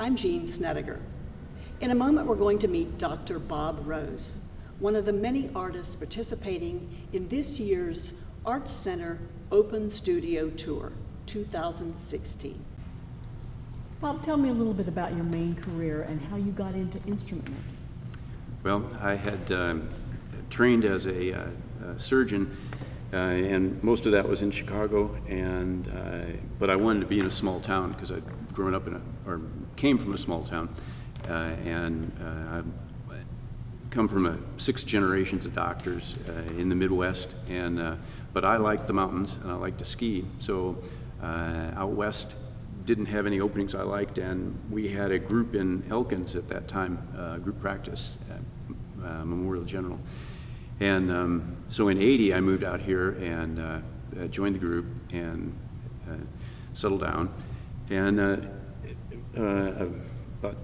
I'm Jean Snedegar. In a moment, we're going to meet Dr. Bob Rose, one of the many artists participating in this year's Arts Center Open Studio Tour 2016. Bob, tell me a little bit about your main career and how you got into instrument making. Well, I had trained as a surgeon, and most of that was in Chicago. But I wanted to be in a small town because I'd grown up came from a small town, and I've come from 6 generations of doctors in the Midwest. But I liked the mountains and I liked to ski, so out west didn't have any openings I liked, and we had a group in Elkins at that time, group practice at Memorial General. And so in '80, I moved out here and joined the group and settled down. And about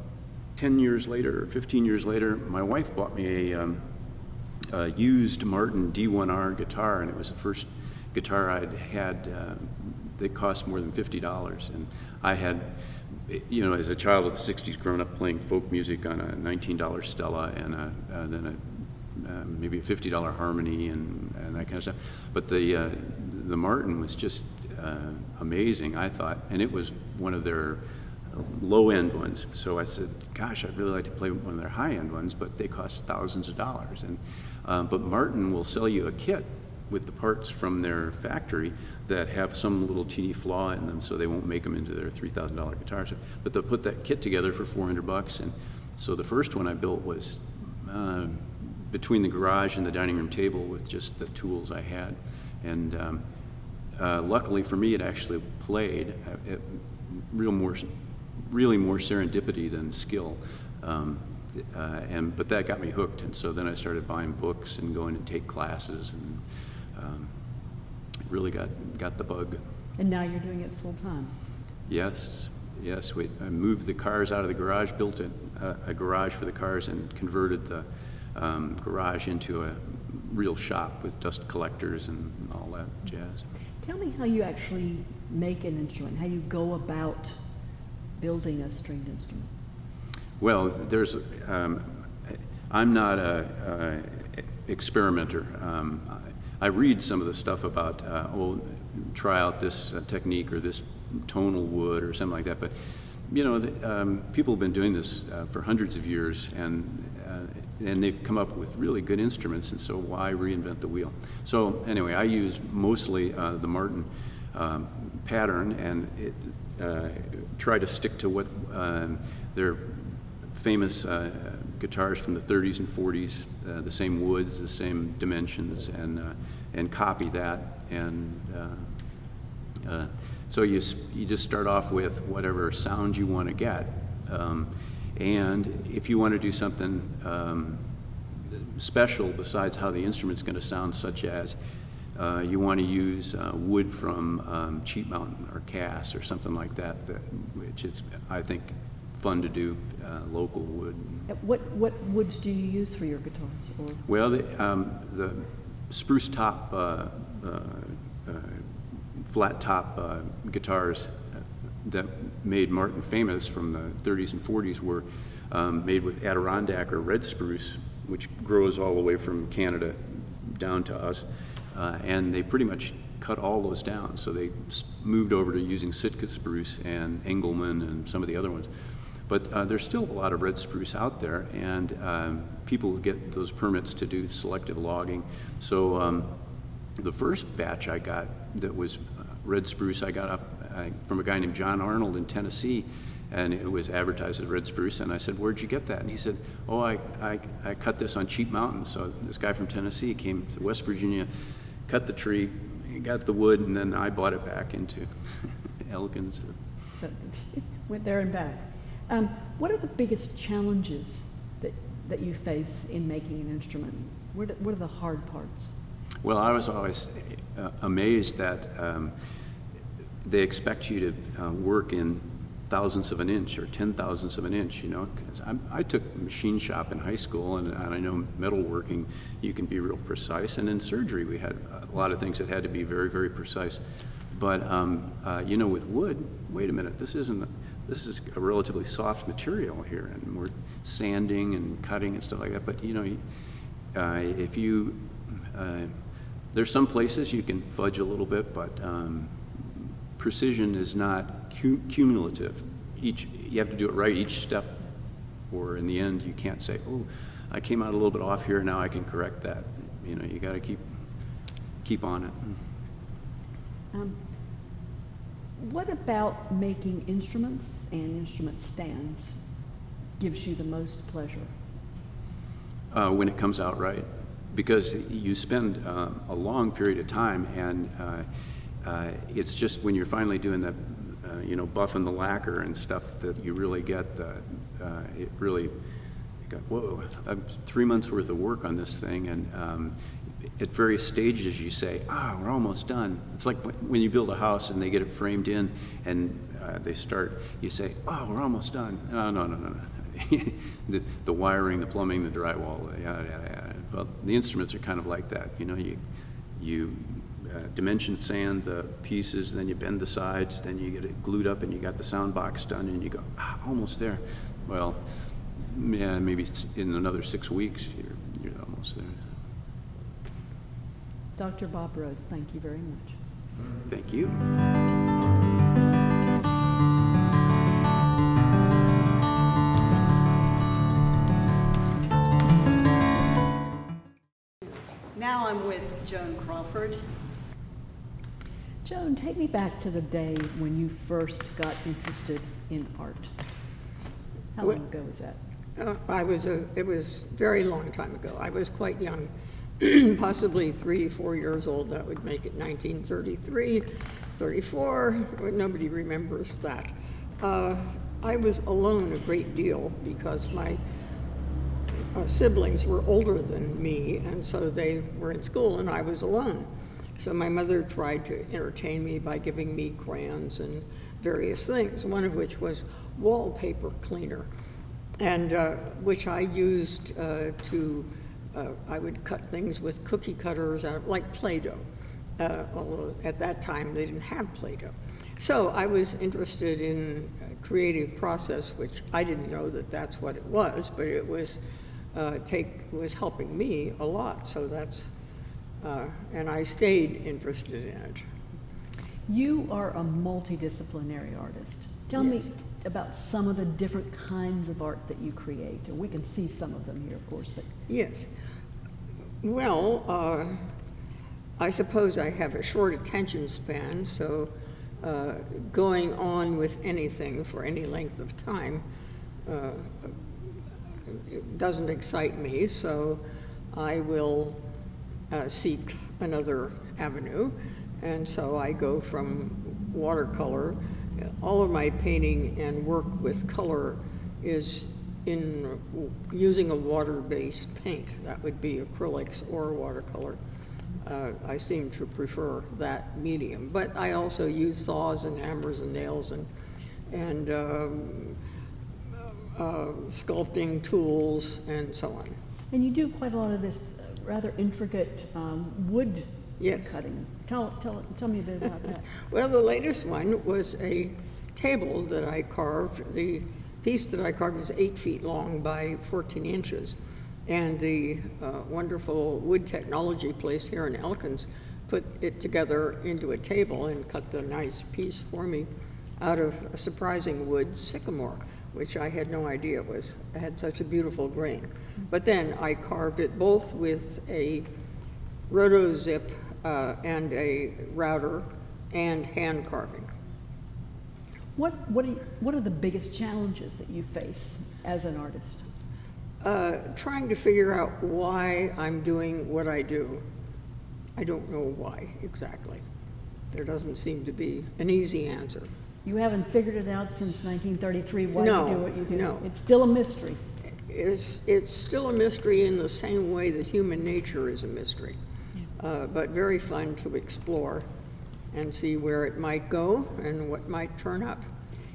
10 years later, or 15 years later, my wife bought me a used Martin D1R guitar, and it was the first guitar I'd had that cost more than $50. And I had, as a child of the '60s, grown up playing folk music on a $19 Stella and then maybe a $50 Harmony and that kind of stuff. But the Martin was just amazing, I thought, and it was one of their low-end ones. So I said, gosh, I'd really like to play one of their high-end ones, but they cost thousands of dollars. But Martin will sell you a kit with the parts from their factory that have some little teeny flaw in them, so they won't make them into their $3,000 guitars. But they'll put that kit together for $400. And so the first one I built was between the garage and the dining room table with just the tools I had. And luckily for me, it actually played. Really more serendipity than skill. But that got me hooked, and so then I started buying books and going to take classes, and really got the bug. And now you're doing it full time? Yes. I moved the cars out of the garage, built a garage for the cars, and converted the garage into a real shop with dust collectors and all that jazz. Tell me how you actually make an instrument, how you go about building a stringed instrument. Well, I'm not a experimenter. I read some of the stuff about, try out this technique or this tonal wood or something like that. But people have been doing this for hundreds of years, and they've come up with really good instruments. And so why reinvent the wheel? So anyway, I use mostly the Martin pattern, and try to stick to what their famous guitars from the 30s and 40s, the same woods, the same dimensions, and copy that. And so you just start off with whatever sound you want to get. And if you want to do something special besides how the instrument's going to sound, such as you want to use wood from Cheap Mountain or Cass or something like that, which is, I think, fun to do, local wood. What woods do you use for your guitars? Or? Well, the spruce top, flat top guitars that made Martin famous from the 30s and 40s were made with Adirondack or red spruce, which grows all the way from Canada down to us. And they pretty much cut all those down. So they moved over to using Sitka spruce and Engelmann and some of the other ones. But there's still a lot of red spruce out there, and people get those permits to do selective logging. So the first batch I got that was red spruce, I got from a guy named John Arnold in Tennessee, and it was advertised as red spruce. And I said, "Where'd you get that?" And he said, "Oh, I cut this on Cheap Mountain." So this guy from Tennessee came to West Virginia, cut the tree, got the wood, and then I bought it back into Elkins. So it went there and back. What are the biggest challenges that you face in making an instrument? What are the hard parts? Well, I was always amazed that they expect you to work in thousandths of an inch or 10,000ths of an inch, because I took machine shop in high school, and I know metalworking, you can be real precise, and in surgery we had a lot of things that had to be very, very precise. But with wood, wait a minute, this isn't this is a relatively soft material here, and we're sanding and cutting and stuff like that. But you know, if you there's some places you can fudge a little bit, but precision is not cumulative. You have to do it right each step, or in the end you can't say, oh, I came out a little bit off here, now I can correct that. You know, you got to keep on it. What about making instruments and instrument stands gives you the most pleasure? When it comes out right, because you spend a long period of time, and it's just when you're finally doing the, you know, buffing the lacquer and stuff that you really get the, it really, whoa, I'm 3 months worth of work on this thing, and at various stages you say, we're almost done. It's like when you build a house and they get it framed in, and they start, you say, we're almost done. No. the wiring, the plumbing, the drywall, yada. Well, the instruments are kind of like that. You know, you dimension sand the pieces, then you bend the sides, then you get it glued up, and you got the sound box done, and you go, almost there. Well, yeah, maybe in another 6 weeks you're almost there. Dr. Bob Rose, thank you very much. Thank you. Now I'm with Joan Crawford. Joan, take me back to the day when you first got interested in art. How long ago was that? It was a very long time ago. I was quite young, possibly 3-4 years old. That would make it 1933, 34. Nobody remembers that. I was alone a great deal because my siblings were older than me, and so they were in school and I was alone. So my mother tried to entertain me by giving me crayons and various things, one of which was wallpaper cleaner, and which I used I would cut things with cookie cutters out of, like Play-Doh, although at that time they didn't have Play-Doh. So I was interested in a creative process, which I didn't know that that's what it was, but it was helping me a lot. So that's, and I stayed interested in it. You are a multidisciplinary artist. Tell me about some of the different kinds of art that you create. And we can see some of them here, of course. But yes. Well, I suppose I have a short attention span, so going on with anything for any length of time it doesn't excite me, so I will seek another avenue. And so I go from watercolor. All of my painting and work with color is in using a water-based paint. That would be acrylics or watercolor. I seem to prefer that medium. But I also use saws and hammers and nails and sculpting tools and so on. And you do quite a lot of this rather intricate wood cutting. Tell me a bit about that. Well, the latest one was a table that I carved. The piece that I carved was 8 feet long by 14 inches. And the wonderful wood technology place here in Elkins put it together into a table and cut the nice piece for me out of a surprising wood sycamore, which I had no idea had such a beautiful grain. But then I carved it both with a rotozip and a router and hand carving. What are the biggest challenges that you face as an artist? Trying to figure out why I'm doing what I do. I don't know why exactly. There doesn't seem to be an easy answer. You haven't figured it out since 1933 why No, you do what you do? no. It's still a mystery. It's still a mystery in the same way that human nature is a mystery, but very fun to explore and see where it might go and what might turn up.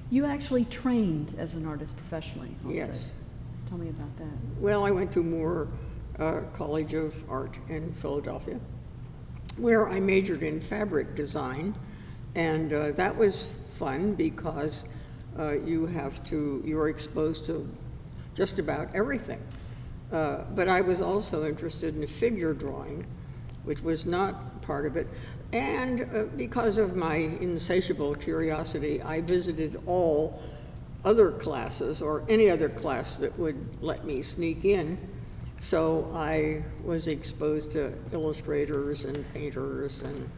You actually trained as an artist professionally, I'll Yes. say. Tell me about that. Well, I went to Moore College of Art in Philadelphia, where I majored in fabric design, and that was fun because you're exposed to just about everything. But I was also interested in figure drawing, which was not part of it. And because of my insatiable curiosity, I visited all other classes, or any other class that would let me sneak in. So I was exposed to illustrators and painters and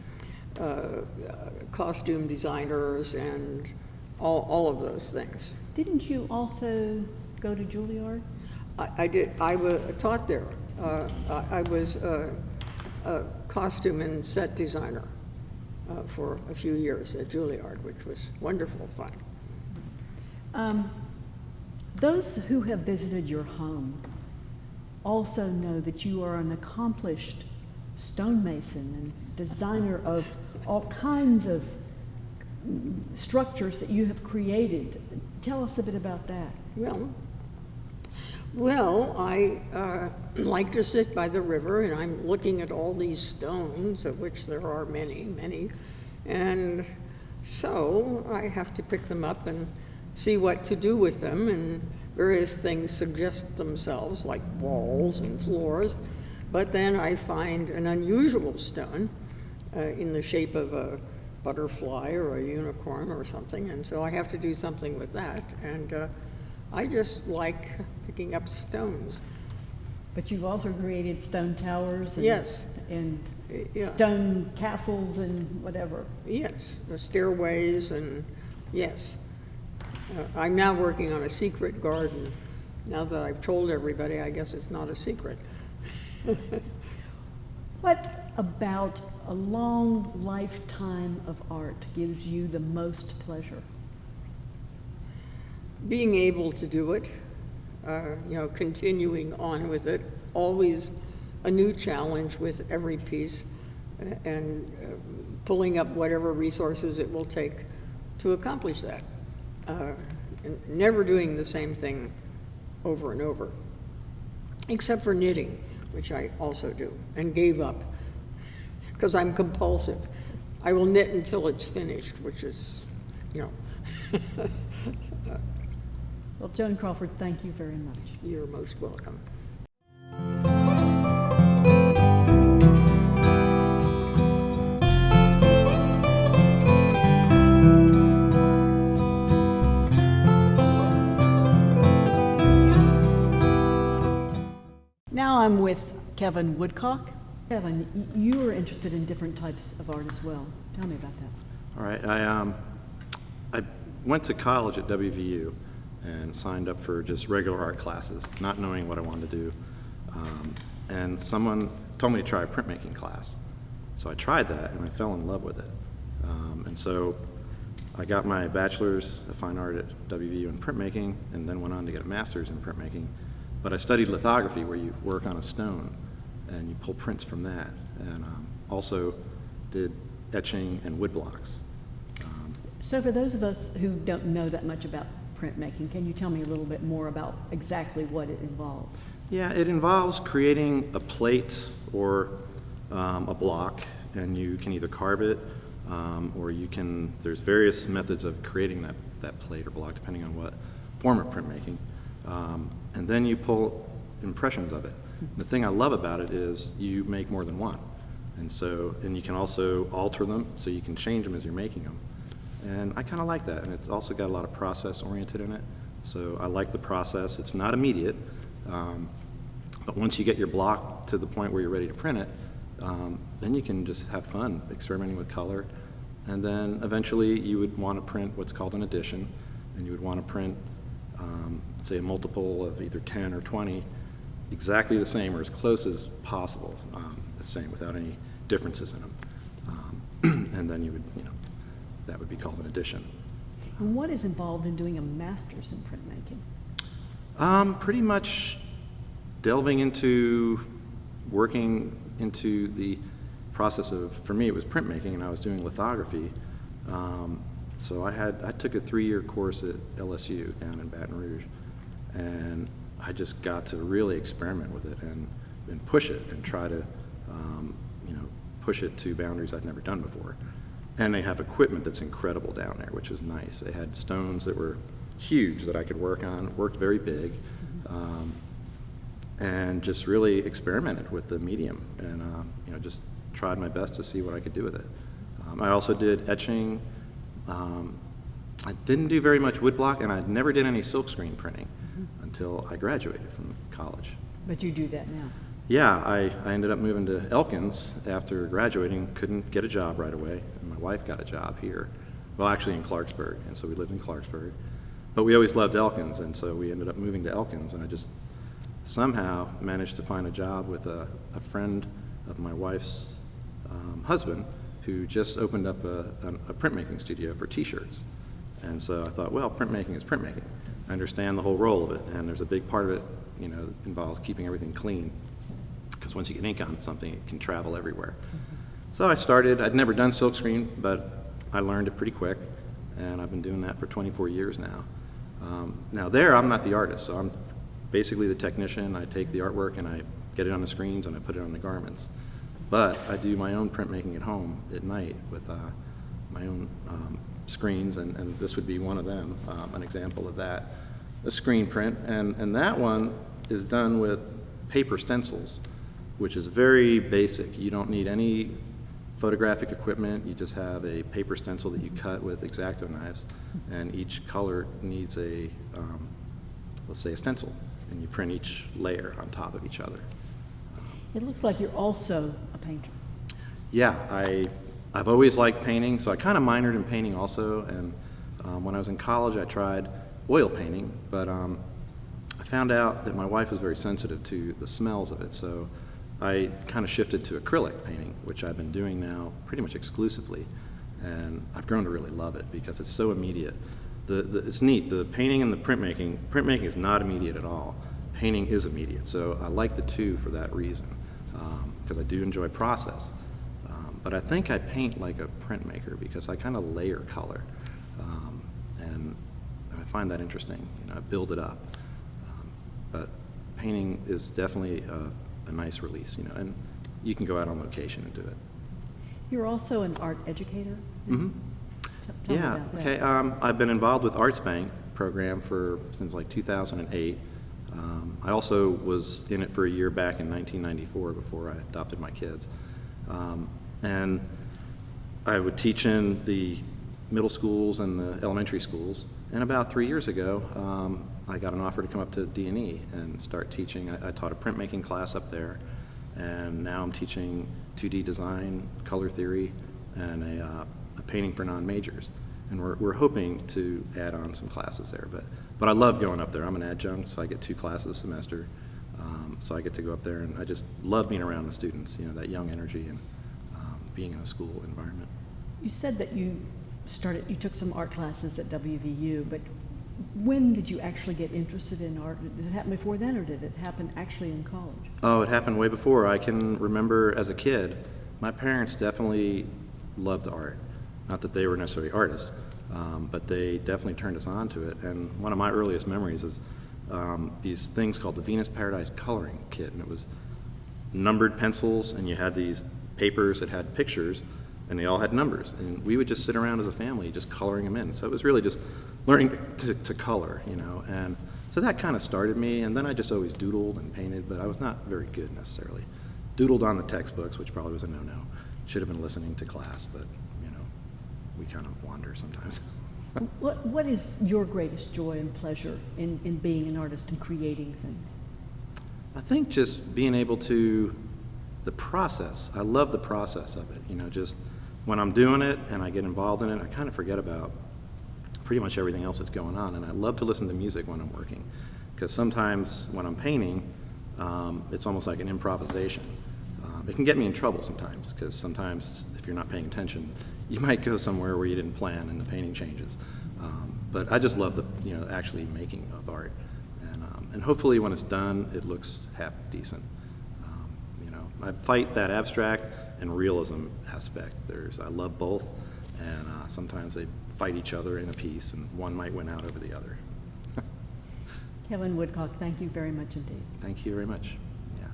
costume designers and all of those things. Didn't you also go to Juilliard? I did. I was taught there. I was a costume and set designer for a few years at Juilliard, which was wonderful fun. Those who have visited your home also know that you are an accomplished stonemason and designer of all kinds of structures that you have created. Tell us a bit about that. Well, I like to sit by the river, and I'm looking at all these stones, of which there are many, many, and so I have to pick them up and see what to do with them, and various things suggest themselves, like walls and floors, but then I find an unusual stone in the shape of a butterfly or a unicorn or something, and so I have to do something with that, and I just like picking up stones. But you've also created stone towers and, Yes. and Yeah. stone castles and whatever. Yes, the stairways and yes. I'm now working on a secret garden. Now that I've told everybody, I guess it's not a secret. What about a long lifetime of art gives you the most pleasure? Being able to do it, continuing on with it, always a new challenge with every piece, and pulling up whatever resources it will take to accomplish that. And never doing the same thing over and over, except for knitting, which I also do, and gave up, because I'm compulsive. I will knit until it's finished, which is, Well, Joan Crawford, thank you very much. You're most welcome. Now I'm with Kevin Woodcock. Kevin, you are interested in different types of art as well. Tell me about that. All right, I went to college at WVU and signed up for just regular art classes, not knowing what I wanted to do. And someone told me to try a printmaking class. So I tried that and I fell in love with it. And so I got my bachelor's of fine art at WVU in printmaking and then went on to get a master's in printmaking. But I studied lithography, where you work on a stone and you pull prints from that, and also did etching and wood blocks. So for those of us who don't know that much about printmaking, can you tell me a little bit more about exactly what it involves? Yeah, it involves creating a plate or a block, and you can either carve it or there's various methods of creating that plate or block depending on what form of printmaking. And then you pull impressions of it. The thing I love about it is you make more than one. And you can also alter them, so you can change them as you're making them. And I kind of like that, and it's also got a lot of process oriented in it. So I like the process. It's not immediate, but once you get your block to the point where you're ready to print it, then you can just have fun experimenting with color. And then eventually you would want to print what's called an edition, and you would want to print, say, a multiple of either 10 or 20, exactly the same or as close as possible, the same without any differences in them. And then you would, that would be called an edition. And what is involved in doing a master's in printmaking? Pretty much delving into working into the process of, for me it was printmaking and I was doing lithography. So I took a 3-year course at LSU down in Baton Rouge, and I just got to really experiment with it and push it and try to push it to boundaries I'd never done before. And they have equipment that's incredible down there, which is nice. They had stones that were huge that I could work on, worked very big, and just really experimented with the medium and just tried my best to see what I could do with it. I also did etching. I didn't do very much woodblock, and I never did any silkscreen printing until I graduated from college. But you do that now. Yeah, I ended up moving to Elkins after graduating, couldn't get a job right away, and my wife got a job here. Well, actually in Clarksburg, and so we lived in Clarksburg. But we always loved Elkins, and so we ended up moving to Elkins, and I just somehow managed to find a job with a friend of my wife's husband who just opened up a printmaking studio for t-shirts. And so I thought, well, printmaking is printmaking. I understand the whole role of it, and there's a big part of it, involves keeping everything clean. Because once you get ink on something, it can travel everywhere. So I started, I'd never done silkscreen, but I learned it pretty quick, and I've been doing that for 24 years now. Now there, I'm not the artist, so I'm basically the technician. I take the artwork and I get it on the screens and I put it on the garments. But I do my own printmaking at home at night with my own screens, and this would be one of them, an example of that. A screen print, and that one is done with paper stencils, which is very basic. You don't need any photographic equipment. You just have a paper stencil that you cut with X-Acto knives, and each color needs a, let's say, a stencil, and you print each layer on top of each other. It looks like you're also a painter. Yeah, I've always liked painting, so I kind of minored in painting also, and when I was in college I tried oil painting, but I found out that my wife was very sensitive to the smells of it, so I kind of shifted to acrylic painting, which I've been doing now pretty much exclusively, and I've grown to really love it because it's so immediate. It's neat, the painting and the printmaking is not immediate at all. Painting is immediate, so I like the two for that reason, because I do enjoy process. But I think I paint like a printmaker because I kind of layer color, and I find that interesting. I build it up. But painting is definitely a nice release, and you can go out on location and do it. You're also an art educator? Mm-hmm. Tell me Yeah, about that. okay. I've been involved with Arts Bank program since like 2008. I also was in it for a year back in 1994 before I adopted my kids. And I would teach in the middle schools and the elementary schools. And about 3 years ago, I got an offer to come up to D&E and start teaching. I taught a printmaking class up there, and now I'm teaching 2D design, color theory, and a painting for non-majors. And we're hoping to add on some classes there. But I love going up there. I'm an adjunct, so I get 2 classes a semester. So I get to go up there, and I just love being around the students, that young energy and being in a school environment. You said that you took some art classes at WVU, but when did you actually get interested in art? Did it happen before then, or did it happen actually in college? Oh, it happened way before. I can remember as a kid, my parents definitely loved art. Not that they were necessarily artists, but they definitely turned us on to it. And one of my earliest memories is these things called the Venus Paradise Coloring Kit, and it was numbered pencils, and you had these papers that had pictures, and they all had numbers, and we would just sit around as a family just coloring them in. So it was really just learning to color, and so that kind of started me, and then I just always doodled and painted, but I was not very good necessarily. Doodled on the textbooks, which probably was a no-no. Should have been listening to class, but we kind of wander sometimes. What is your greatest joy and pleasure in being an artist and creating things? I think just being able to, the process, I love the process of it, just when I'm doing it and I get involved in it, I kind of forget about pretty much everything else that's going on, and I love to listen to music when I'm working, because sometimes when I'm painting, it's almost like an improvisation. It can get me in trouble sometimes, because sometimes if you're not paying attention, you might go somewhere where you didn't plan and the painting changes. But I just love the actually making of art, and hopefully when it's done, it looks half decent. I fight that abstract and realism aspect. I love both, and sometimes they fight each other in a piece, and one might win out over the other. Kevin Woodcock, thank you very much indeed. Thank you very much. Yeah.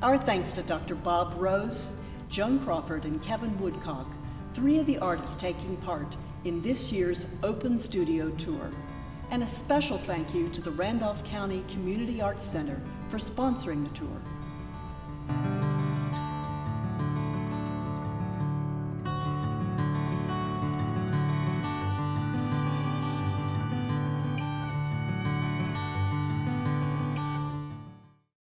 Our thanks to Dr. Bob Rose, Joan Crawford and Kevin Woodcock, three of the artists taking part in this year's Open Studio Tour. And a special thank you to the Randolph County Community Arts Center for sponsoring the tour.